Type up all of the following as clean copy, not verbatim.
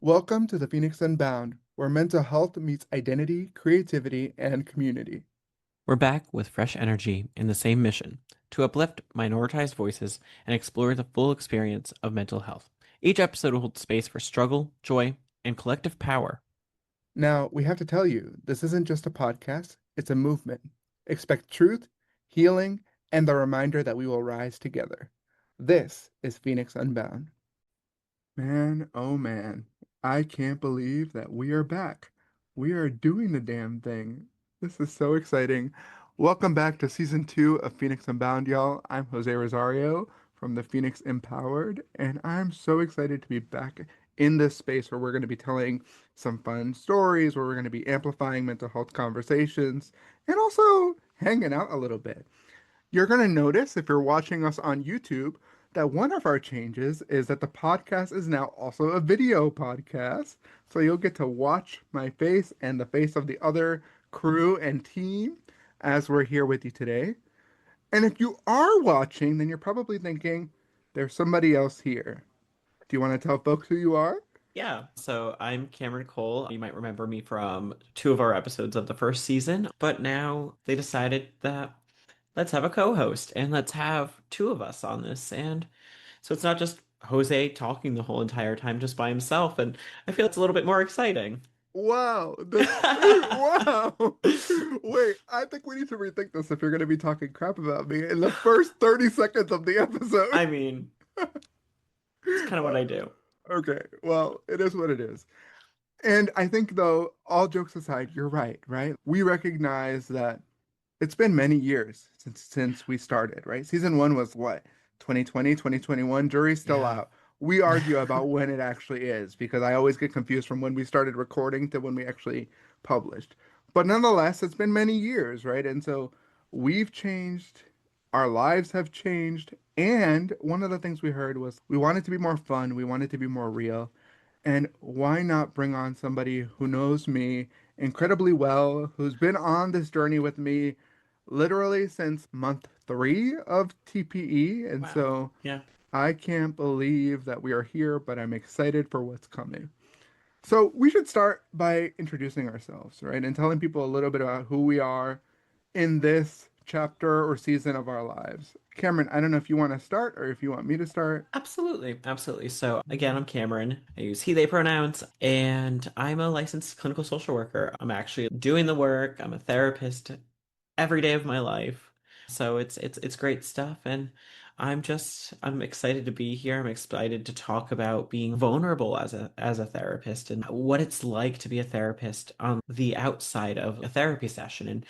Welcome to the Phoenix Unbound, where mental health meets identity, creativity, and community. We're back with fresh energy in the same mission to uplift minoritized voices and explore the full experience of mental health. Each episode will hold space for struggle, joy, and collective power. Now, we have to tell you, this isn't just a podcast, it's a movement. Expect truth, healing, and the reminder that we will rise together. This is Phoenix Unbound. Man, oh man, I can't believe that we are back. We are doing the damn thing. This is so exciting. Welcome back to season 2 of Phoenix Unbound, y'all. I'm Jose Rosario from the Phoenix Empowered, and I'm so excited to be back in this space where we're going to be telling some fun stories, where we're going to be amplifying mental health conversations, and also hanging out a little bit. You're going to notice if you're watching us on YouTube that one of our changes is that the podcast is now also a video podcast. So you'll get to watch my face and the face of the other crew and team as we're here with you today. And if you are watching, then you're probably thinking, there's somebody else here. Do you want to tell folks who you are? Yeah, so I'm Cameron Cole. You might remember me from two of our episodes of the first season, but now they decided that let's have a co-host and let's have two of us on this. And so it's not just Jose talking the whole entire time just by himself, and I feel it's a little bit more exciting. Wow, wow. Wait, I think we need to rethink this if you're going to be talking crap about me in the first 30 seconds of the episode. I mean, it's kind of what I do. Okay, well, it is what it is. And I think, though, all jokes aside, you're right, right? We recognize that it's been many years since we started, right? Season 1 was what? 2020, 2021. Jury's still Yeah. out. We argue about when it actually is because I always get confused from when we started recording to when we actually published. But nonetheless, it's been many years, right? And so we've changed, our lives have changed, and one of the things we heard was we want it to be more fun, we want it to be more real. And why not bring on somebody who knows me incredibly well, who's been on this journey with me literally since month 3 of TPE. And Wow. so Yeah. I can't believe that we are here, but I'm excited for what's coming. So we should start by introducing ourselves, right? And telling people a little bit about who we are in this chapter or season of our lives. Cameron, I don't know if you want to start or if you want me to start. Absolutely, absolutely. So again, I'm Cameron. I use he, they pronouns, and I'm a licensed clinical social worker. I'm actually doing the work. I'm a therapist every day of my life. So it's great stuff, and I'm excited to be here. I'm excited to talk about being vulnerable as a therapist and what it's like to be a therapist on the outside of a therapy session and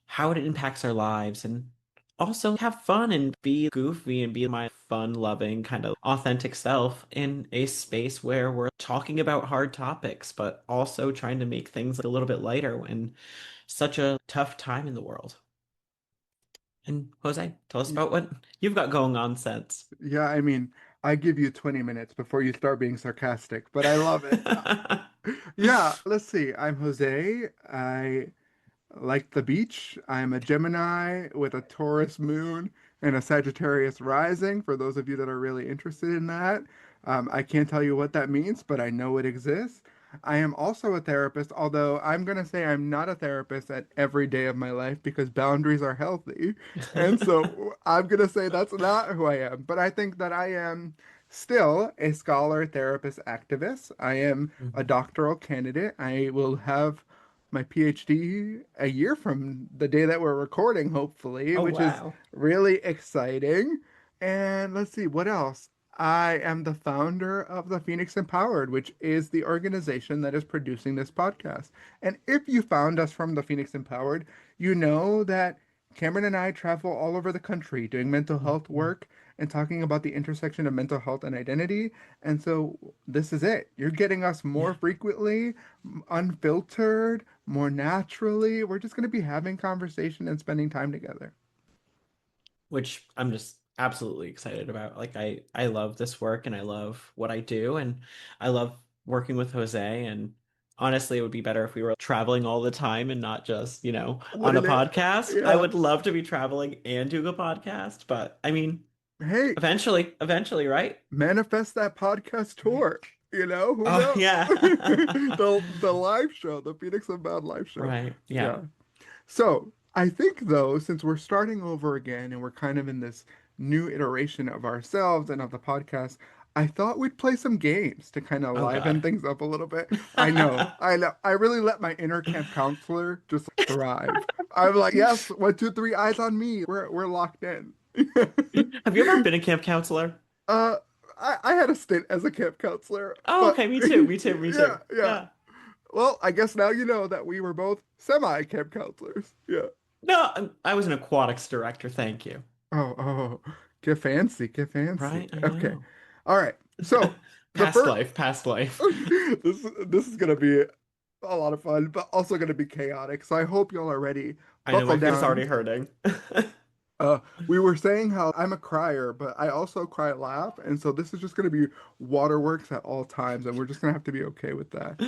how it impacts our lives and also have fun and be goofy and be my fun loving kind of authentic self in a space where we're talking about hard topics but also trying to make things a little bit lighter in such a tough time in the world. And Jose, tell us about what you've got going on since. Yeah, I mean, I give you 20 minutes before you start being sarcastic, but I love it. Yeah, let's see. I'm Jose. I like the beach. I'm a Gemini with a Taurus moon and a Sagittarius rising, for those of you that are really interested in that. I can't tell you what that means, but I know it exists. I am also a therapist, although I'm going to say I'm not a therapist at every day of my life because boundaries are healthy. And so I'm going to say that's not who I am. But I think that I am still a scholar, therapist, activist. I am a Mhm. doctoral candidate. I will have my PhD a year from the day that we're recording, hopefully, Oh, which is wow. really exciting. And let's see, what else? I am the founder of the Phoenix Empowered, which is the organization that is producing this podcast. And if you found us from the Phoenix Empowered, you know that Cameron and I travel all over the country doing mental health Mhm. work and talking about the intersection of mental health and identity. And so this is it. You're getting us more Yeah. frequently, unfiltered, more naturally. We're just going to be having conversation and spending time together. Which I'm just absolutely excited about. Like I love this work and I love what I do and I love working with Jose and honestly it would be better if we were traveling all the time and not just, on a Wouldn't it? podcast. I Yeah. would love to be traveling and doing a podcast, but I mean, Hey, eventually, right? manifest that podcast Right. tour. You know, who Oh knows? yeah. The live show, the Phoenix Unbound live show. Right. Yeah. Yeah. So I think though, since we're starting over again and we're kind of in this new iteration of ourselves and of the podcast, I thought we'd play some games to kind of Oh liven God. things up a little bit. I know. I really let my inner camp counselor just thrive. I'm like, yes, one, two, three, eyes on me. We're locked in. Have you ever been a camp counselor? uh, I had a stint as a camp counselor, Oh, but okay, me too. Me too. Me yeah, too. yeah. Yeah. Well, I guess now you know that we were both semi camp counselors. Yeah. No, I was an aquatics director. Thank you. Oh, oh, get fancy, get fancy. Right? I Okay. know. All right. So the Past first life. Past life. this is gonna be a lot of fun, but also gonna be chaotic. So I hope y'all are ready. I know Buckle my face is down. already hurting. We were saying how I'm a crier, but I also cry laugh, and so this is just gonna be waterworks at all times, and we're just gonna have to be okay with that.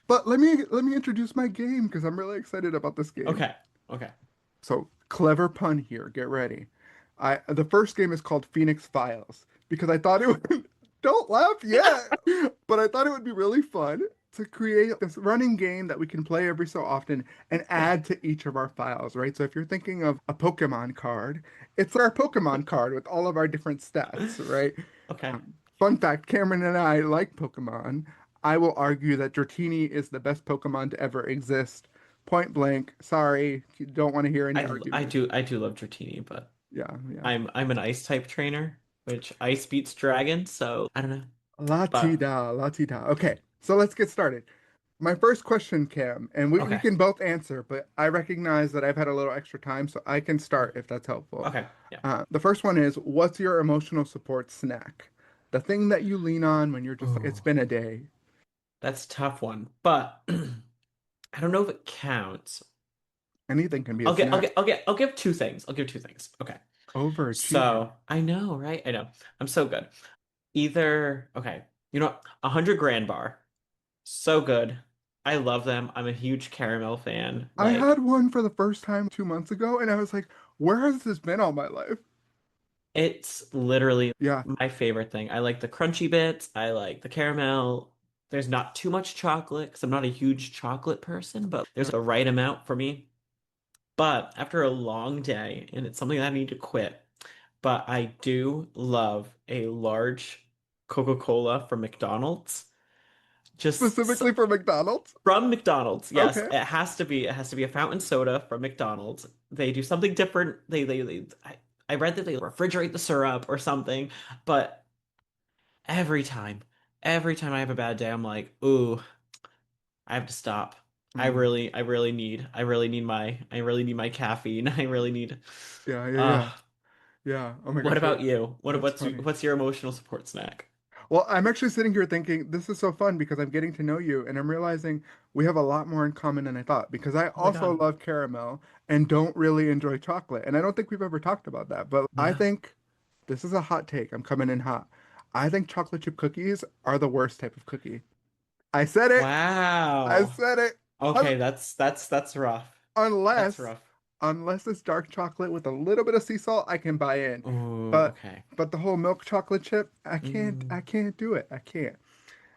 But let me introduce my game because I'm really excited about this game. Okay. Okay. So clever pun here. Get ready. The first game is called Phoenix Files because I thought it would don't laugh yet, but I thought it would be really fun to create this running game that we can play every so often and Yeah. add to each of our files, right? So if you're thinking of a Pokemon card, it's our Pokemon card with all of our different stats, right? Okay. Fun fact, Cameron and I like Pokemon. I will argue that Dratini is the best Pokemon to ever exist. Point blank. Sorry, don't want to hear any argument. I do love Dratini, but Yeah, yeah. I'm an ice type trainer, which ice beats dragon, so I don't know. La ti But da, la ti da. Okay, so let's get started. My first question, Cam, and we okay. can both answer, but I recognize that I've had a little extra time, so I can start if that's helpful. Okay. Yeah. The first one is, what's your emotional support snack? The thing that you lean on when you're just like, it's Oh, been a day. that's a tough one. But I don't know if it counts. Anything can be a snack. I'll give two things. I'll give two things. Okay. Overachiever. So I know, right? I know. I'm so good. Either, okay, you know what? 100 grand bar. So good. I love them. I'm a huge caramel fan. I had Like, one for the first time 2 months ago, and I was like, where has this been all my life? it's literally Yeah, my favorite thing. I like the crunchy bits. I like the caramel. There's not too much chocolate because I'm not a huge chocolate person, but there's yeah. the right amount for me. But after a long day, and it's something that I need to quit, but I do love a large Coca-Cola from McDonald's. Just Specifically for McDonald's? from McDonald's, yes. Okay. It has to be a fountain soda from McDonald's. They do something different. I read that they refrigerate the syrup or something, but every time, every time I have a bad day, I'm like, ooh, I have to stop. Mm. I really need my caffeine. I really need, Yeah, yeah, yeah. uh, Yeah. Oh my what gosh, about you? that's funny. What's your emotional support snack? Well, I'm actually sitting here thinking this is so fun because I'm getting to know you and I'm realizing we have a lot more in common than I thought because I Oh my also God. love caramel and don't really enjoy chocolate. And I don't think we've ever talked about that, but I No. think this is a hot take. I'm coming in hot. I think chocolate chip cookies are the worst type of cookie. I said it. I Wow. said it. Okay, that's rough. That's Unless rough. unless it's dark chocolate with a little bit of sea salt, I can buy in. Oh, But okay. but the whole milk chocolate chip, I Mm, can't do it. I can't.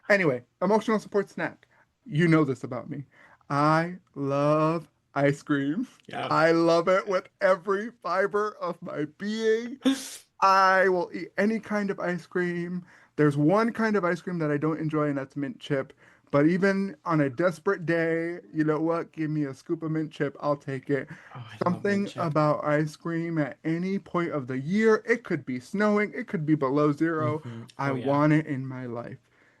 Anyway, emotional support snack. You know this about me. I love ice cream. yeah. I love it with every fiber of my being. I will eat any kind of ice cream. There's one kind of ice cream that I don't enjoy, and that's mint chip. But even on a desperate day, you know what? Give me a scoop of mint chip. I'll take it. Oh, I love mint Something chip. about ice cream at any point of the year. It could be snowing. It could be below zero. I Oh yeah. want it in my life.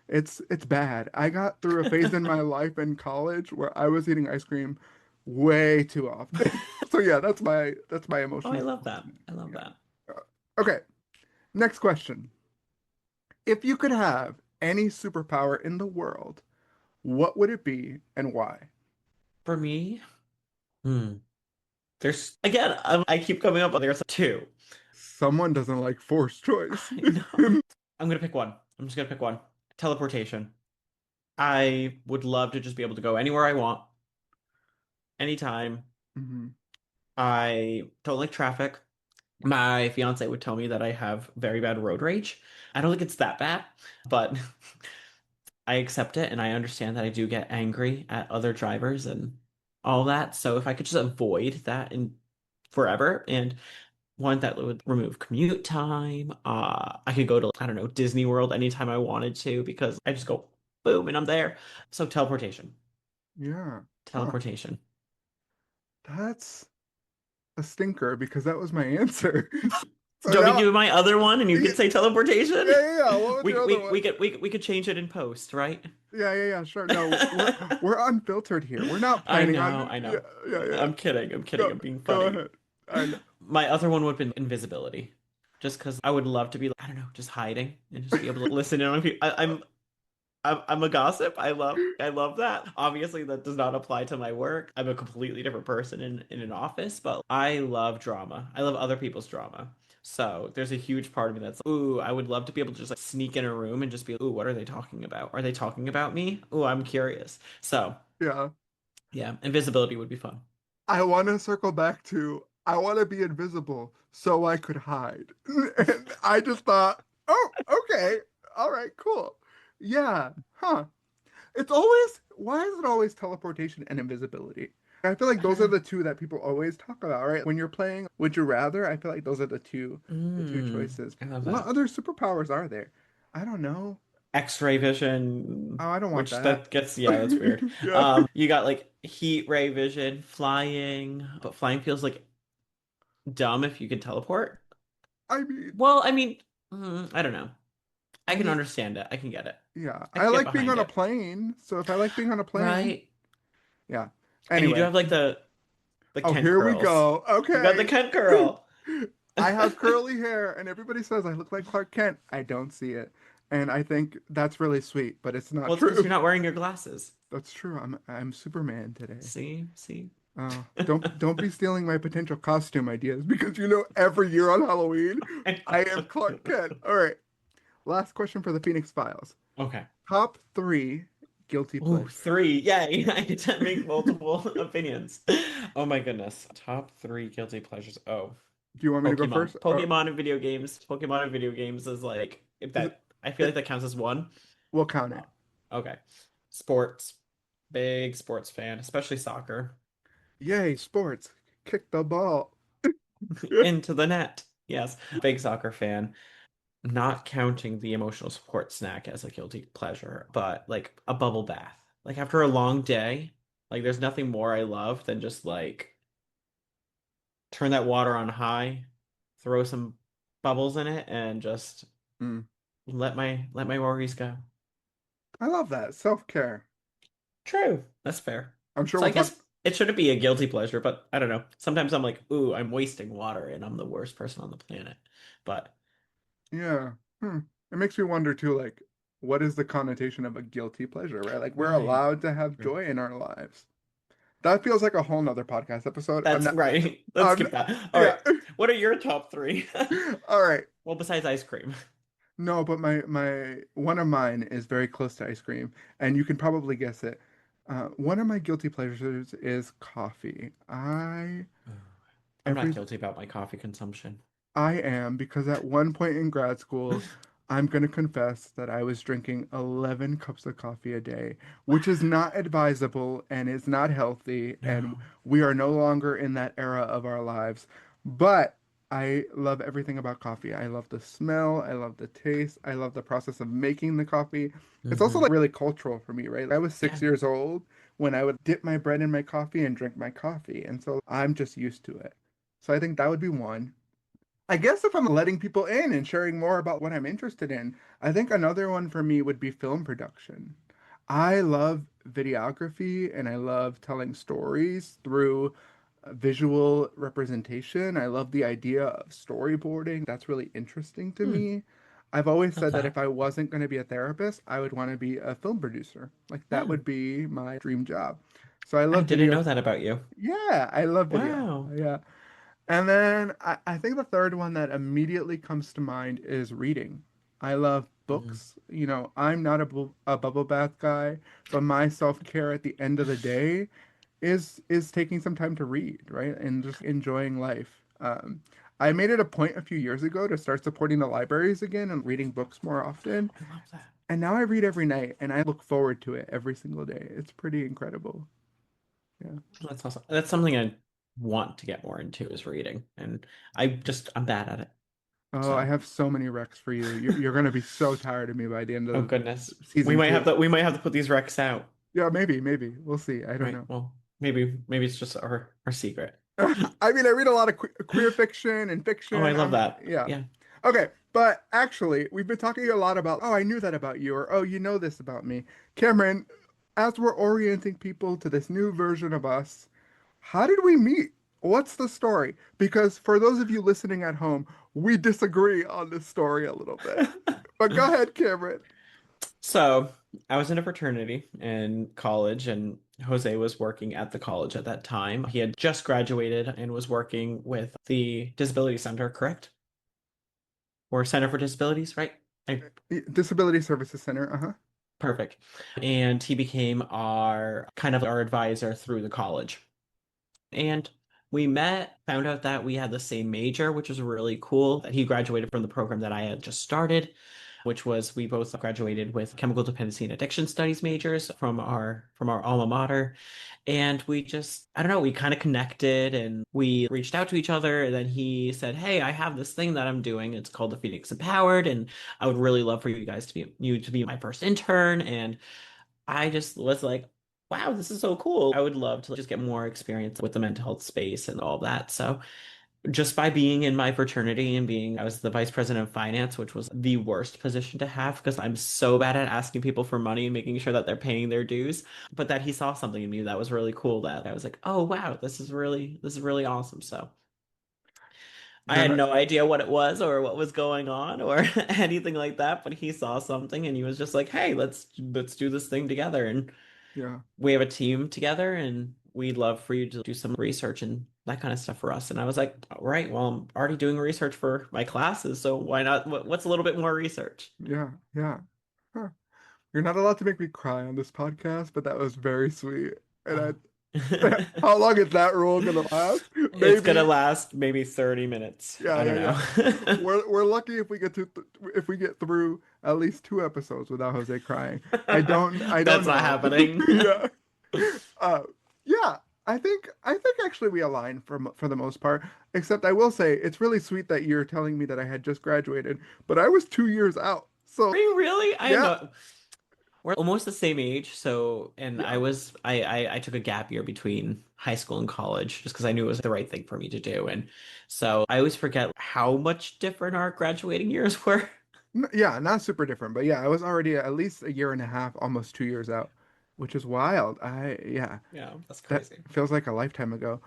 It's bad. I got through a phase in my life in college where I was eating ice cream way too often. So yeah, that's my Oh, I emotional love support that. snack. I love Yeah. that. Okay. Next question. If you could have any superpower in the world, what would it be and why? For me, hmm. There's again, I keep coming up with there's two. Someone doesn't like forced choice. I know. I'm gonna pick one. I'm just gonna pick one. Teleportation. I would love to just be able to go anywhere I want, anytime. Mhm. I don't like traffic. My fiance would tell me that I have very bad road rage. I don't think it's that bad, but I accept it and I understand that I do get angry at other drivers and all that. So if I could just avoid that in forever and one that would remove commute time, I could go to, I don't know, Disney World anytime I wanted to because I just go boom and I'm there. So teleportation. Yeah. Huh. Teleportation. That's a stinker because that was my answer. So Do you want me to now, do my other one and you yeah, could say teleportation? yeah. What was your other one? We could change it in post, right? Yeah. Sure. No, we're unfiltered here. We're not planning on. I Yeah, know. yeah. I'm kidding. I'm kidding. Go, I'm being go funny. ahead. I know. My other one would have been invisibility. Just because I would love to be, I don't know, just hiding and just be able to listen in on people. I'm a gossip. I love that. Obviously, that does not apply to my work. I'm a completely different person in an office, but I love drama. I love other people's drama. So there's a huge part of me that's, ooh, I would love to be able to just like sneak in a room and just be, ooh, what are they talking about? Are they talking about me? Ooh, I'm curious. So Yeah. yeah, invisibility would be fun. I want to circle back to I want to be invisible so I could hide. And I just thought, oh, okay. All right, cool. Yeah. Huh. It's always, why is it always teleportation and invisibility? I feel like those are the two that people always talk about, right? When you're playing Would You Rather, I feel like those are the two choices. I love What that. other superpowers are there? I don't know. X-ray vision, Oh, I don't want which that. that gets, yeah, that's weird. Yeah. You got like heat ray vision, flying, but flying feels like dumb if you could teleport. I mean, Well, I mean, I don't know. I I can mean, understand it. I can get it. yeah. I I can get like being behind on a it. plane. So if I like being on a plane, Right. yeah. And you do Anyway. have like the Oh, Kent here we curls. go. You got the Okay. Kent curl. I have curly hair, and everybody says I look like Clark Kent. I don't see it. And I think that's really sweet, but it's not Well, it's because you're true. not wearing your glasses. That's true. I'm Superman today. See? Don't be stealing my potential costume ideas because every year on Halloween I am Clark Kent. All right. Last question for the Phoenix Files. Okay. Top three guilty Ooh, pleasures. three. Yay. I get to make multiple opinions. Oh my goodness. Top three guilty pleasures. Oh, Do you want me to go Pokemon. first? Or Pokemon and video games. Pokemon and video games is like if is it, that I feel like it that counts as one. we'll count it. Oh, okay. Sports. Big sports fan, especially soccer. Yay, sports. Kick the ball. Into the net. Yes. Big soccer fan. Not counting the emotional support snack as a guilty pleasure, but like a bubble bath. Like after a long day, like there's nothing more I love than just like turn that water on high, throw some bubbles in it, and just Mm, let my worries go. I love that. Self-care. True. That's fair. I'm sure So I we'll talk. guess it shouldn't be a guilty pleasure, but I don't know. Sometimes I'm like, ooh, I'm wasting water and I'm the worst person on the planet. But Yeah. Hmm. It makes me wonder too, like, what is the connotation of a guilty pleasure, right? Like, we're right. allowed to have joy in our lives. That feels like a whole nother podcast episode. I'm That's not, right. Let's I'm, skip that. All yeah. right. What are your top three? All right. Well, besides ice cream. No, but my one of mine is very close to ice cream, and you can probably guess it. One of my guilty pleasures is coffee. I'm not Every guilty about my coffee consumption. I am because at one point in grad school, I'm going to confess that I was drinking 11 cups of coffee a day, which is not advisable and is not healthy. And No. we are no longer in that era of our lives. But I love everything about coffee. I love the smell. I love the taste. I love the process of making the coffee. It's also like really cultural for me, right? I was six Yeah. years old when I would dip my bread in my coffee and drink my coffee. And so I'm just used to it. So I think that would be one. I guess if I'm letting people in and sharing more about what I'm interested in, I think another one for me would be film production. I love videography and I love telling stories through visual representation. I love the idea of storyboarding. That's really interesting to Hmm. me. I've always Love said that if that. I wasn't going to be a therapist, I would want to be a film producer. Like that Oh, would be my dream job. So I I love didn't video. know that about you. Yeah, I love video. Wow. Yeah. And then I think the third one that immediately comes to mind is reading. I love Mhm. books. I'm not a bubble bath guy, so my self-care at the end of the day is taking some time to read, right? And just enjoying life. I made it a point a few years ago to start supporting the libraries again and reading books more often. I love that. And now I read every night and I look forward to it every single day. It's pretty incredible. Yeah. That's awesome. That's something I want to get more into is reading, and I'm bad at it. Oh, I So, have so many recs for you. You're gonna be so tired of me by the end oh of goodness, season two. we might have to put these recs out. Yeah, maybe. We'll see. I don't Right. know. Well, maybe it's just our secret. I mean, I read a lot of queer fiction and Oh, I fiction. love that. Yeah. Yeah. Okay, but actually, we've been talking a lot about, oh, I knew that about you, or oh, you know this about me. Cameron, as we're orienting people to this new version of us, how did we meet? What's the story? Because for those of you listening at home, we disagree on this story a little bit. But go ahead, Cameron. So I was in a fraternity in college, and Jose was working at the college at that time. He had just graduated and was working with the Disability Center, correct? Or Center for Disabilities, right? I, Disability Services Center. Uh-huh. Perfect. And he became our kind of our advisor through the college. And we met, found out that we had the same major, which was really cool. That he graduated from the program that I had just started, which was we both graduated with chemical dependency and addiction studies majors from our alma mater. And we just, I don't know, we kind of connected and we reached out to each other. And then he said, "Hey, I have this thing that I'm doing. It's called the Phoenix Empowered, and I would really love for you to be my first intern." And I just was like, wow, this is so cool. I would love to just get more experience with the mental health space and all that. So just by being in my fraternity and I was the vice president of finance, which was the worst position to have because I'm so bad at asking people for money and making sure that they're paying their dues. But that he saw something in me that was really cool that I was like, oh wow, this is really awesome. So I had That, no idea what it was or what was going on or anything like that, but he saw something and he was just like, "Hey, let's do this thing together." And yeah, we have a team together and we'd love for you to do some research and that kind of stuff for us. And I was like, all right, well, I'm already doing research for my classes, so why not? What's a little bit more research? yeah. Huh. You're not allowed to make me cry on this podcast, but that was very sweet. And Oh. how long is that rule gonna last? It's gonna Maybe. last maybe 30 minutes. I don't Yeah. know. We're lucky if we get to if we get through at least two episodes without Jose crying. I don't That's not know. happening. Yeah. Uh, yeah. I think actually we align for the most part. Except I will say it's really sweet that you're telling me that I had just graduated, but I was 2 years out. Are So you really? I yeah, know. We're almost the same age, so and yeah. I took a gap year between high school and college just because I knew it was the right thing for me to do. And so I always forget how much different our graduating years were. Yeah, not super different, but yeah, I was already at least a year and a half, almost 2 years out, which is wild. Yeah, Yeah, that's that crazy. feels like a lifetime ago.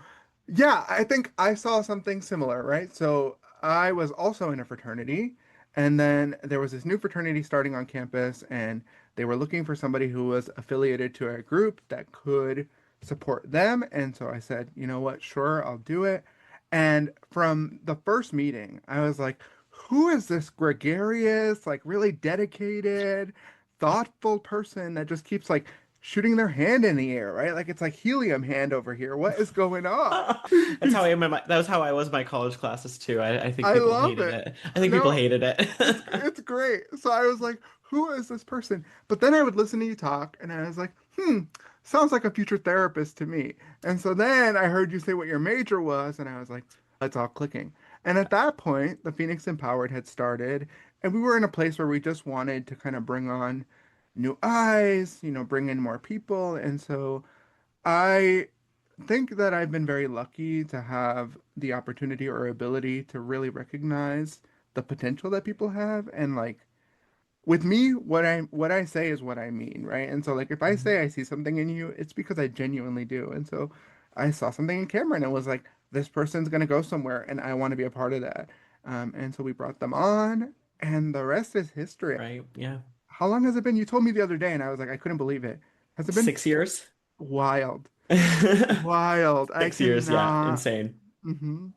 Yeah, I think I saw something similar, right? So I was also in a fraternity, and then there was this new fraternity starting on campus, and they were looking for somebody who was affiliated to a group that could support them. And so I said, you know what, sure, I'll do it. And from the first meeting, I was like, who is this gregarious, like really dedicated, thoughtful person that just keeps like shooting their hand in the air, right? Like it's like helium hand over here. What is going on? That's how I am in my, that was how I was in my college classes too. I think I people love hated it. it. I think people No, hated it. it's great. So I was like, who is this person? But then I would listen to you talk and I was like, sounds like a future therapist to me. And so then I heard you say what your major was and I was like, it's all clicking. And at that point, the Phoenix Empowered had started and we were in a place where we just wanted to kind of bring on new eyes, bring in more people. And so I think that I've been very lucky to have the opportunity or ability to really recognize the potential that people have and like with me what I say is what I mean, right? And so like if I Mhm. say I see something in you, it's because I genuinely do. And so I saw something in Cameron and was like this person's going to go somewhere and I want to be a part of that. And so we brought them on and the rest is history. Right? Yeah. How long has it been? You told me the other day and I was like I couldn't believe it. Has it been 6 years? wild? Wild. I 6 years, yeah. cannot. Insane. hmm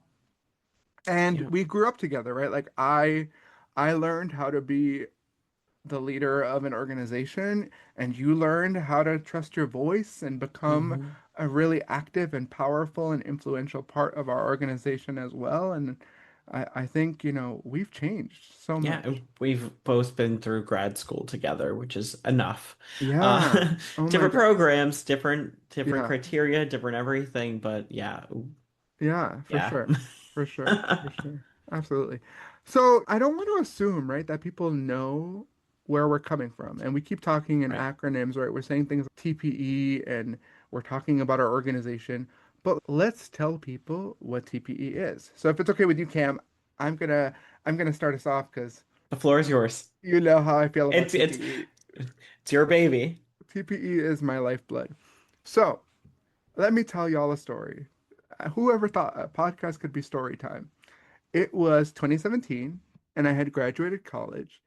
And Yeah. we grew up together, right? Like I learned how to be the leader of an organization, and you learned how to trust your voice and become Hmm. a really active and powerful and influential part of our organization as well. And I think, we've changed so Yeah, much. we've both been through grad school together, which is enough. Yeah. Uh, Oh my different God. programs, different Yeah. criteria, different everything, but yeah, Yeah, for yeah. sure. For sure. For sure. Absolutely. So I don't want to assume, right, that people know where we're coming from. And we keep talking in Right. acronyms, right? We're saying things like TPE and we're talking about our organization. But let's tell people what TPE is. So if it's okay with you, Cam, I'm gonna I'm gonna start us off because The floor is yours. you know how I feel about It's TPE. it's your baby. TPE is my lifeblood. So let me tell y'all a story. Whoever thought a podcast could be story time? It was 2017, and I had graduated college,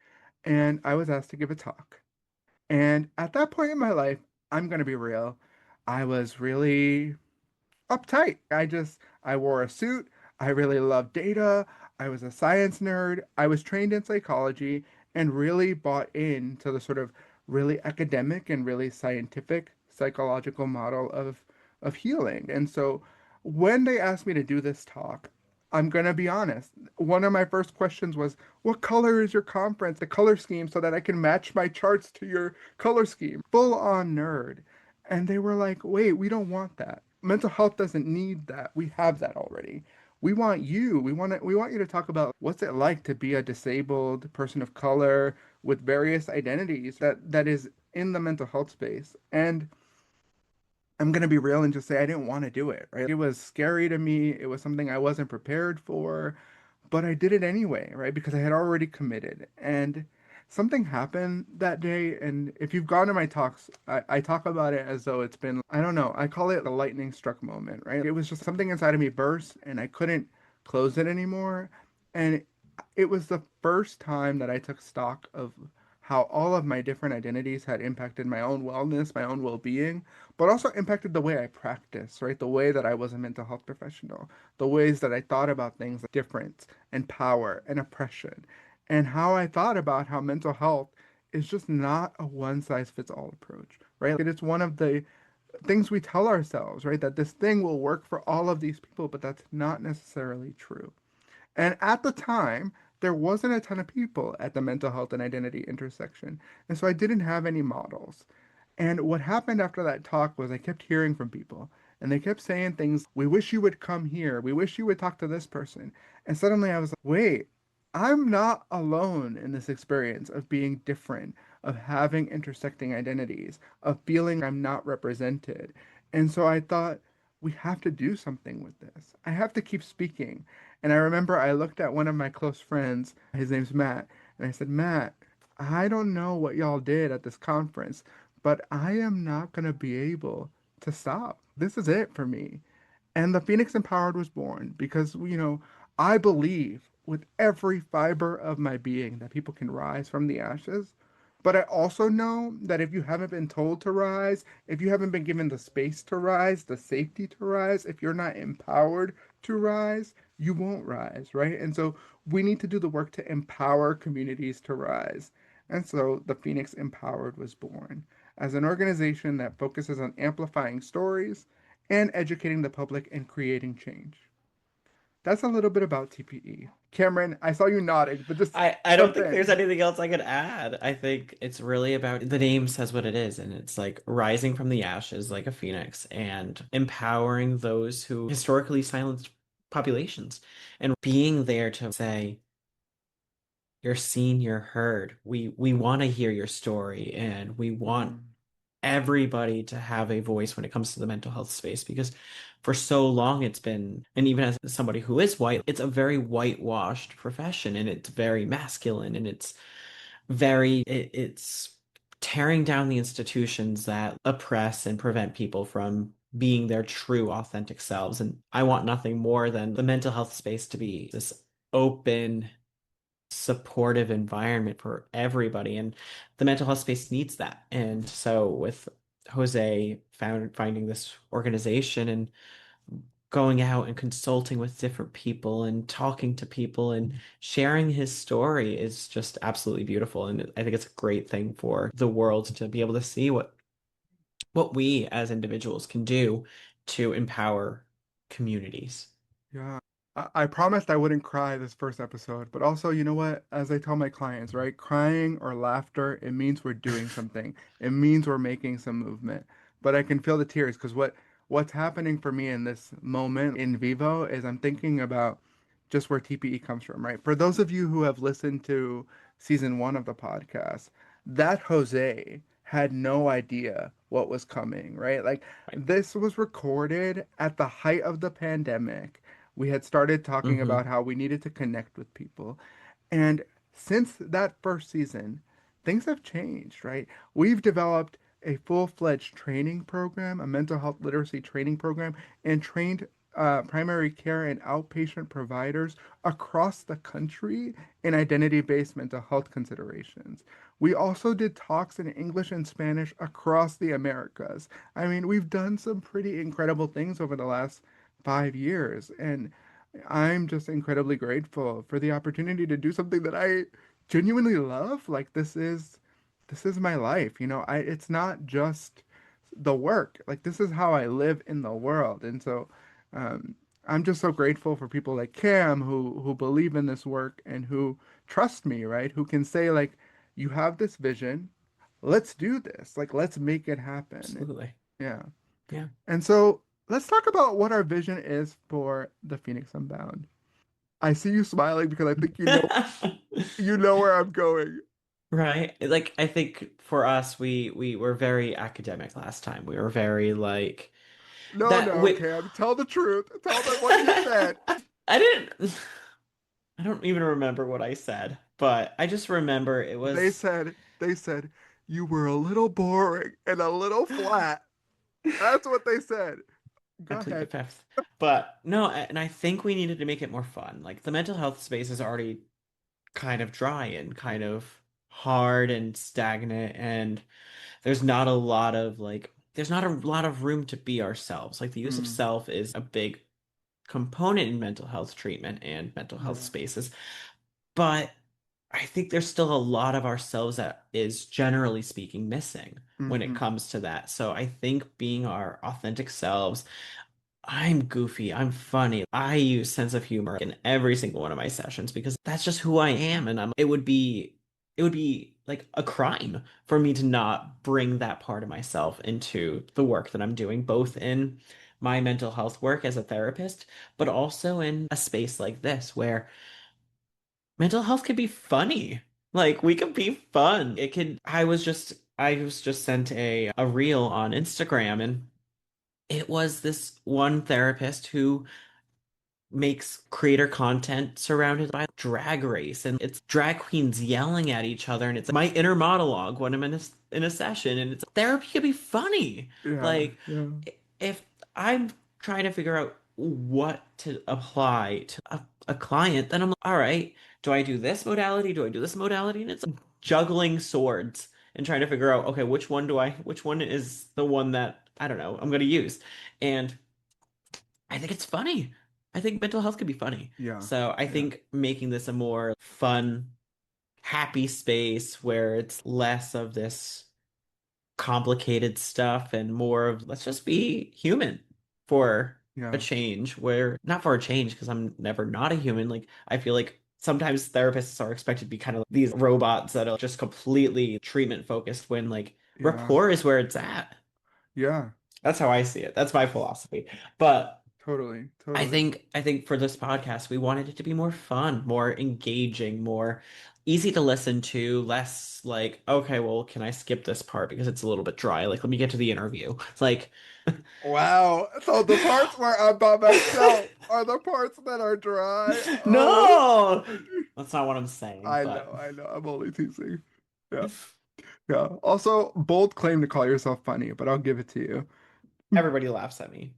and I was asked to give a talk. And at that point in my life, I'm going to be real, I was really uptight. I wore a suit. I really loved data. I was a science nerd. I was trained in psychology and really bought into the sort of really academic and really scientific psychological model of healing. And so when they asked me to do this talk, I'm gonna be honest. One of my first questions was, "What color is your conference, the color scheme, so that I can match my charts to your color scheme?" Full on nerd. And they were like, "Wait, we don't want that. Mental health doesn't need that. We have that already. We want you. We want you to talk about what's it like to be a disabled person of color with various identities that is in the mental health space." And I'm gonna be real and just say I didn't want to do it, right? It was scary to me. It was something I wasn't prepared for, but I did it anyway, right? Because I had already committed. And something happened that day. And if you've gone to my talks, I talk about it as though it's been, I don't know, I call it a lightning struck moment, right? It was just something inside of me burst and I couldn't close it anymore. And it was the first time that I took stock of how all of my different identities had impacted my own wellness, my own well-being, but also impacted the way I practice, right? The way that I was a mental health professional, the ways that I thought about things like difference and power and oppression, and how I thought about how mental health is just not a one size fits all approach, right? It's one of the things we tell ourselves, right? That this thing will work for all of these people, but that's not necessarily true. And at the time, there wasn't a ton of people at the mental health and identity intersection. And so I didn't have any models. And what happened after that talk was I kept hearing from people, and they kept saying things, "We wish you would come here. We wish you would talk to this person." And suddenly I was like, wait, I'm not alone in this experience of being different, of having intersecting identities, of feeling I'm not represented. And so I thought, we have to do something with this. I have to keep speaking. And I remember I looked at one of my close friends, his name's Matt, and I said, "Matt, I don't know what y'all did at this conference, but I am not going to be able to stop. This is it for me." And the Phoenix Empowered was born because, I believe with every fiber of my being that people can rise from the ashes. But I also know that if you haven't been told to rise, if you haven't been given the space to rise, the safety to rise, if you're not empowered to rise, you won't rise, right? And so we need to do the work to empower communities to rise. And so the Phoenix Empowered was born as an organization that focuses on amplifying stories and educating the public and creating change. That's a little bit about TPE. Cameron, I saw you nodding, but just I don't jump think there's in. anything else I could add. I think it's really about the name says what it is, and it's like rising from the ashes like a phoenix and empowering those who historically silenced populations and being there to say, you're seen, you're heard. We want to hear your story and we want Mm, everybody to have a voice when it comes to the mental health space because for so long it's been, and even as somebody who is white, it's a very whitewashed profession and it's very masculine and it's tearing down the institutions that oppress and prevent people from being their true authentic selves. And I want nothing more than the mental health space to be this open supportive environment for everybody. And the mental health space needs that. And so with Jose finding this organization and going out and consulting with different people and talking to people and sharing his story is just absolutely beautiful. And I think it's a great thing for the world to be able to see what we as individuals can do to empower communities. yeah. I promised I wouldn't cry this first episode, but also, you know what? As I tell my clients, right? Crying or laughter, it means we're doing something. It means we're making some movement. But I can feel the tears because what's happening for me in this moment in vivo is I'm thinking about just where TPE comes from, right? For those of you who have listened to season one of the podcast, that Jose had no idea what was coming, right? Like Right. this was recorded at the height of the pandemic. We had started talking Mm-hmm. about how we needed to connect with people. And since that first season, things have changed, right? We've developed a full-fledged training program, a mental health literacy training program, and trained primary care and outpatient providers across the country in identity-based mental health considerations. We also did talks in English and Spanish across the Americas. I mean, we've done some pretty incredible things over the last 5 years, and I'm just incredibly grateful for the opportunity to do something that I genuinely love. Like this is my life, you know. It's not just the work. Like this is how I live in the world. And so um I'm just so grateful for people like Cam who believe in this work and who trust me, right? Who can say like you have this vision, let's do this. Like let's make it happen. Absolutely. Yeah. Yeah. And so let's talk about what our vision is for the Phoenix Unbound. I see you smiling because I think you know where I'm going. Right. Like I think for us, we were very academic last time. We were very like No, that. no, We Cam, tell the truth. Tell them what you said. I didn't. I don't even remember what I said, but I just remember it They was. said they said you were a little boring and a little flat. That's what they said. I Go plead the ahead. fifth. But no, and I think we needed to make it more fun. Like the mental health space is already kind of dry and kind of hard and stagnant, and there's not a lot of room to be ourselves. Like the use of Mm, self is a big component in mental health treatment and mental health yeah. spaces. But I think there's still a lot of ourselves that is generally speaking missing when it Mm-hmm. comes to that. So I think being our authentic selves, I'm goofy, I'm funny. I use sense of humor in every single one of my sessions because that's just who I am and it would be like a crime for me to not bring that part of myself into the work that I'm doing, both in my mental health work as a therapist, but also in a space like this where mental health can be funny. Like we can be fun. It can I was just sent a reel on Instagram, and it was this one therapist who makes creator content surrounded by drag race, and it's drag queens yelling at each other, and it's my inner monologue when I'm in a session, and it's therapy can be funny. Yeah. Like Yeah. if I'm trying to figure out what to apply to a client, then I'm like, all right, do I do this modality? Do I do this modality? And it's juggling swords and trying to figure out, okay, which one is the one that I don't know, I'm going to use. And I think it's funny. I think mental health could be funny. Yeah. So I Yeah. think making this a more fun, happy space where it's less of this complicated stuff and more of let's just be human for a Yeah. change, where not for a change because I'm never not a human. Like I feel like sometimes therapists are expected to be kind of like these robots that are just completely treatment focused when like Yeah. rapport is where it's at. Yeah. That's how I see it. That's my philosophy. But Totally. I Totally. think I think for this podcast, we wanted it to be more fun, more engaging, more easy to listen to, less like, okay, well, can I skip this part because it's a little bit dry? Like, let me get to the interview. It's like, Wow. So the parts where I'm by myself are the parts that are dry. Oh. no, that's not what I'm saying, I but know, I know. I'm only teasing. Yeah. Yeah. Also, bold claim to call yourself funny, but I'll give it to you. everybody laughs at me.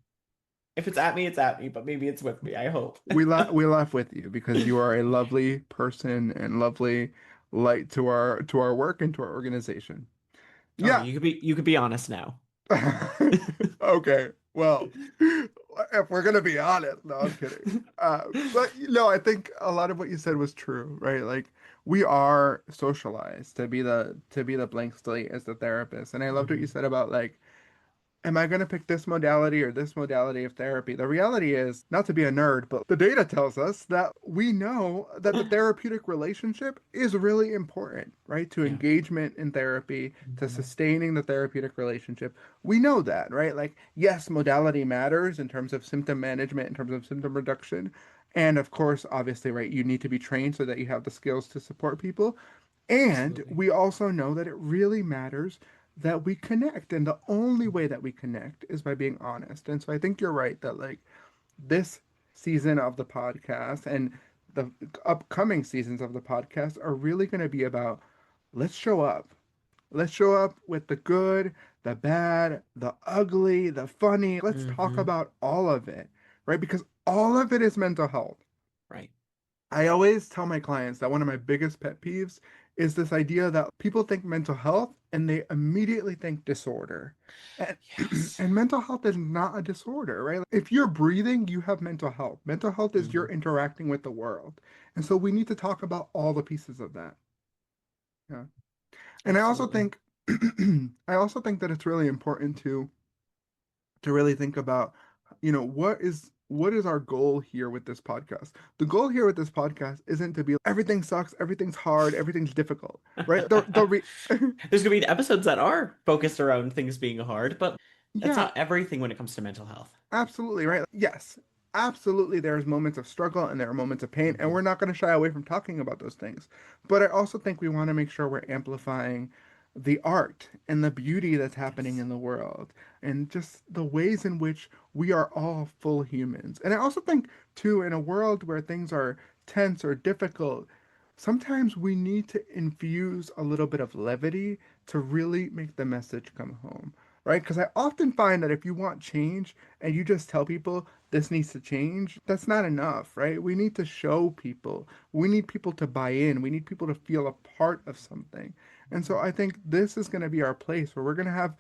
If it's at me, it's at me, but maybe it's with me, I hope. We laugh with you because you are a lovely person and lovely light to our work and to our organization. Okay, Yeah. you could be honest now. Okay. Well, if we're gonna be honest, no, I'm kidding. But I think a lot of what you said was true, right? Like we are socialized to be the blank slate as the therapist, and I loved what you Mhm. said about like am I going to pick this modality or this modality of therapy? The reality is, not to be a nerd, but the data tells us that we know that the therapeutic relationship is really important, right? To Yeah. engagement in therapy, to Mhm. sustaining the therapeutic relationship. We know that, right? Like, yes, modality matters in terms of symptom management, in terms of symptom reduction. And of course, obviously, right, you need to be trained so that you have the skills to support people. And Absolutely. we also know that it really matters that we connect. And the only way that we connect is by being honest. And so I think you're right that, like, this season of the podcast and the upcoming seasons of the podcast are really going to be about let's show up. Let's show up with the good, the bad, the ugly, the funny. Let's talk Hmm. about all of it, right? Because all of it is mental health. Right. I always tell my clients that one of my biggest pet peeves is this idea that people think mental health and they immediately think disorder. And, Yes. and mental health is not a disorder, right? If you're breathing, you have mental health. Mental health is you're Hmm. interacting with the world. And so we need to talk about all the pieces of that. Yeah. And I also Absolutely. think I also think that it's really important to really think about, what is our goal here with this podcast? The goal here with this podcast isn't to be everything sucks, everything's hard, everything's difficult, right? There's gonna be episodes that are focused around things being hard, but that's Yeah, not everything when it comes to mental health. absolutely, right? Yes, absolutely. There's moments of struggle and there are moments of pain, and Hmm. we're not going to shy away from talking about those things. But I also think we want to make sure we're amplifying the art and the beauty that's happening Yes. in the world and just the ways in which we are all full humans. And I also think, too, in a world where things are tense or difficult, sometimes we need to infuse a little bit of levity to really make the message come home, right? Because I often find that if you want change and you just tell people this needs to change, that's not enough, right? We need to show people. We need people to buy in. We need people to feel a part of something. And so I think this is going to be our place where we're going to have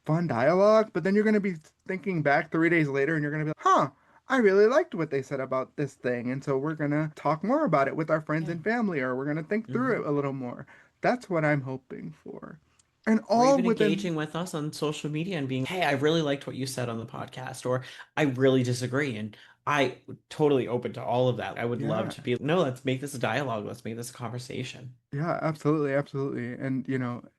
fun dialogue, but then you're going to be thinking back 3 days later and you're going to be like, huh, I really liked what they said about this thing. And so we're going to talk more about it with our friends Yeah. and family, or we're going to think through Hmm. it a little more. That's what I'm hoping for. And Or all even within, engaging with us on social media and being, hey, I really liked what you said on the podcast, or I really disagree. And I totally open to all of that. I would love yeah. to be, no, let's make this a dialogue. Let's make this a conversation. Yeah, absolutely, absolutely. And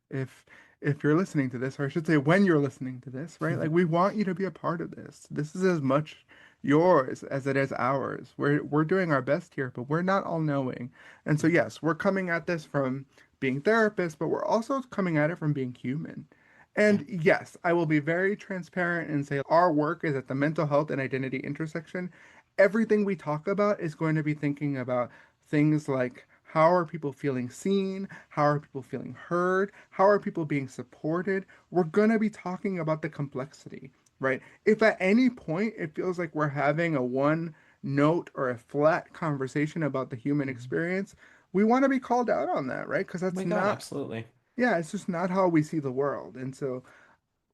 if you're listening to this, or I should say when you're listening to this, right? Like we want you to be a part of this. This is as much yours as it is ours. We're doing our best here, but we're not all knowing. And so yes, we're coming at this from being therapists, but we're also coming at it from being human. Yeah. And yes, I will be very transparent and say our work is at the mental health and identity intersection. Everything we talk about is going to be thinking about things like how are people feeling seen? How are people feeling heard? How are people being supported? We're going to be talking about the complexity, right? If at any point it feels like we're having a one note or a flat conversation about the human Mhm. experience, we want to be called out on that, right? Because Oh that's my God, not, absolutely. yeah, it's just not how we see the world. And so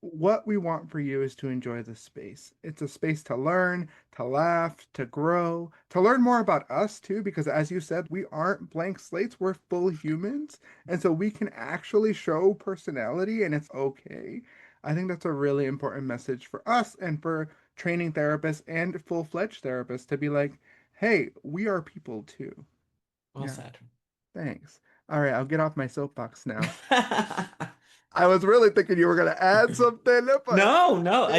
what we want for you is to enjoy this space. It's a space to learn, to laugh, to grow, to learn more about us too, because as you said, we aren't blank slates, we're full humans. And so we can actually show personality and it's okay. I think that's a really important message for us and for training therapists and full-fledged therapists to be like, hey, we are people too. Well Yeah, said. thanks. All right, I'll get off my soapbox now. I was really thinking you were going to add something, but No, no,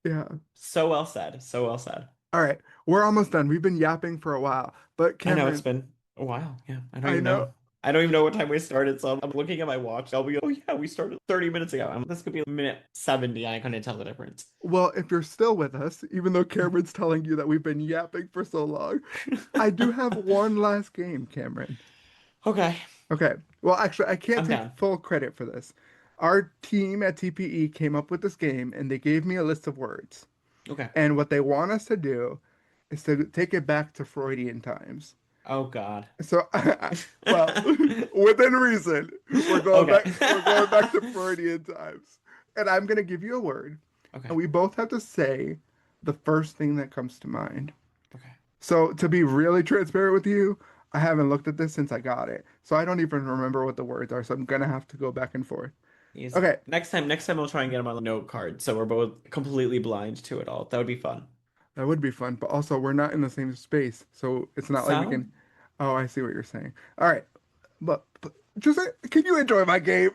yeah. so well said. So well said. All right, we're almost done. We've been yapping for a while. But I know it's Cameron, been a while. Yeah, I don't I even know. know. I don't even know what time we started, so I'm looking at my watch. I'll be, oh yeah, we started 30 minutes ago. This could be a minute 70. I couldn't tell the difference. Well, if you're still with us, even though Cameron's telling you that we've been yapping for so long, I do have one last game, Cameron. Okay, Okay. Well, actually, I can't I'm take down. full credit for this. Our team at TPE came up with this game and they gave me a list of words. Okay. And what they want us to do is to take it back to Freudian times. Oh God. So, well, within reason, Okay. we're going back to Freudian times. And I'm gonna give you a word, Okay. and we both have to say the first thing that comes to mind. Okay. So, to be really transparent with you, I haven't looked at this since I got it. So I don't even remember what the words are, so I'm gonna have to go back and forth. Easy. Okay, Next time I'll try and get them on a note card so we're both completely blind to it all. That would be fun. that would be fun, but also we're not in the same space, so it's not like we So, can. Oh, I see what you're saying. All right, but just can you enjoy my game?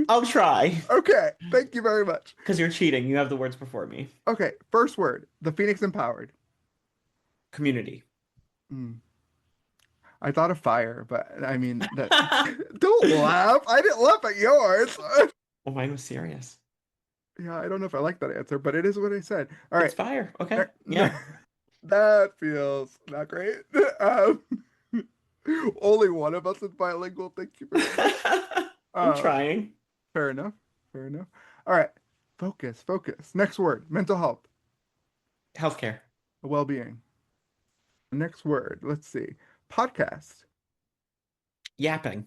I'll try. Okay, thank you very much. Because you're cheating. You have the words before me. Okay, first word, the Phoenix Empowered. Community. Hmm. I thought of fire, but I mean that. Don't laugh. I didn't laugh at yours. Well, mine was serious. Yeah, I don't know if I like that answer, but it is what I said. All It's right. fire. Okay. Yeah. That feels not great. Um, only one of us is bilingual. Thank you very much. I'm Uh, trying. fair enough. Fair enough. All right. Focus, focus. Next word, mental health, Healthcare. well-being. Next word, let's see. Podcast, Yapping.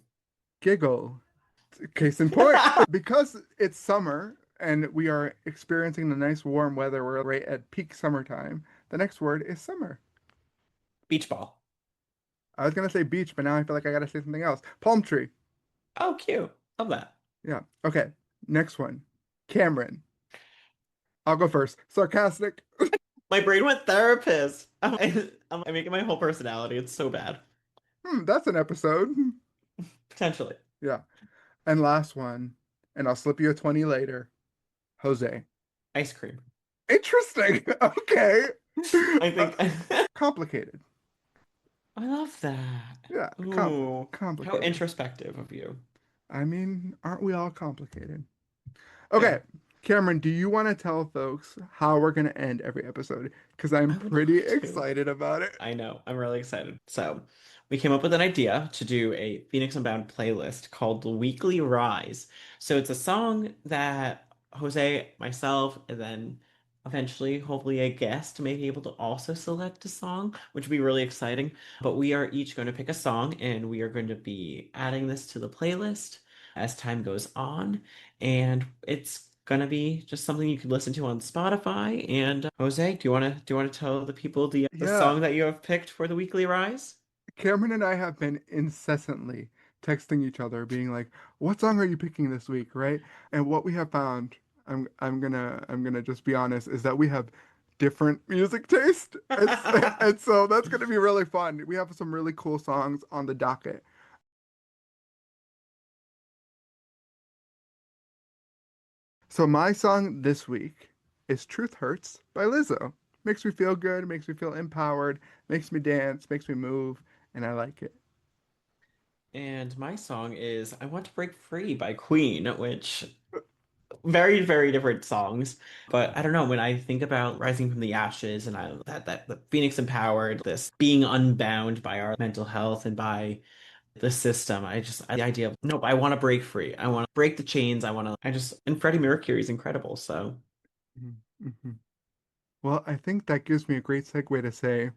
giggle. Case in point, because it's summer and we are experiencing the nice warm weather, we're right at peak summertime. The next word is summer. Beach ball. I was gonna say beach, but now I feel like I gotta say something else. Palm tree. Oh, cute. Love that. Yeah. Okay. Next one. Cameron. I'll go first. Sarcastic. My brain went therapist. I'm making my whole personality. It's so bad. That's an episode. Potentially. Yeah. And last one, and I'll slip you a 20 later. Jose. Ice cream. Interesting. Okay. I Uh, think complicated. I love that. Yeah, Ooh, how complicated. introspective of you. I mean, aren't we all complicated? Okay, Fair. Cameron, do you want to tell folks how we're going to end every episode? Because I'm I would pretty love to. excited about it. I know. I'm really excited. So, we came up with an idea to do a Phoenix Unbound playlist called the Weekly Rise. So, it's a song that Jose, myself, and then eventually, hopefully, a guest may be able to also select a song, which would be really exciting. But we are each going to pick a song and we are going to be adding this to the playlist as time goes on. And it's gonna be just something you can listen to on Spotify. And Jose, do you wanna tell the people the Yeah, song that you have picked for the weekly rise? Cameron and I have been incessantly texting each other, being like, "What song are you picking this week?" Right? And what we have found, I'm gonna just be honest, is that we have different music taste, and so that's gonna be really fun. We have some really cool songs on the docket. So my song this week is "Truth Hurts" by Lizzo. Makes me feel good, makes me feel empowered, makes me dance, makes me move, and I like it. And my song is I Want to Break Free by Queen, which very, very different songs. But I don't know, when I think about rising from the ashes and that the Phoenix empowered, this being unbound by our mental health and by the system. The idea of, nope, I want to break free. I want to break the chains. And Freddie Mercury is incredible. So, Mhm, mhm. Well, I think that gives me a great segue to say,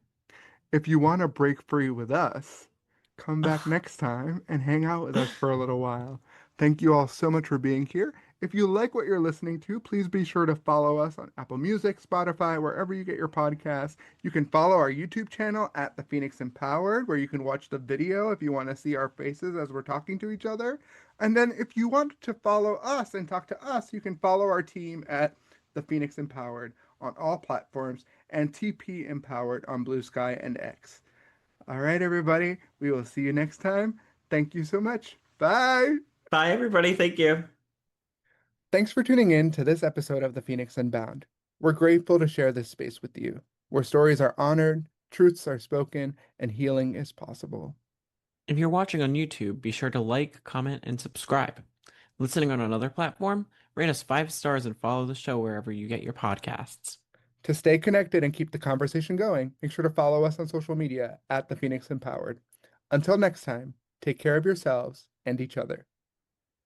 if you want to break free with us, come back next time and hang out with us for a little while. Thank you all so much for being here. If you like what you're listening to, please be sure to follow us on Apple Music, Spotify, wherever you get your podcasts. You can follow our YouTube channel at The Phoenix Empowered, where you can watch the video if you want to see our faces as we're talking to each other. And then if you want to follow us and talk to us, you can follow our team at The Phoenix Empowered on all platforms and TP Empowered on Blue Sky and X. All right, everybody. We will see you next time. Thank you so much. Bye. bye, everybody. Thank you. Thanks for tuning in to this episode of The Phoenix Unbound. We're grateful to share this space with you, where stories are honored, truths are spoken, and healing is possible. If you're watching on YouTube, be sure to like, comment, and subscribe. Listening on another platform, rate us 5 stars and follow the show wherever you get your podcasts. To stay connected and keep the conversation going, make sure to follow us on social media at The Phoenix Empowered. Until next time, take care of yourselves and each other.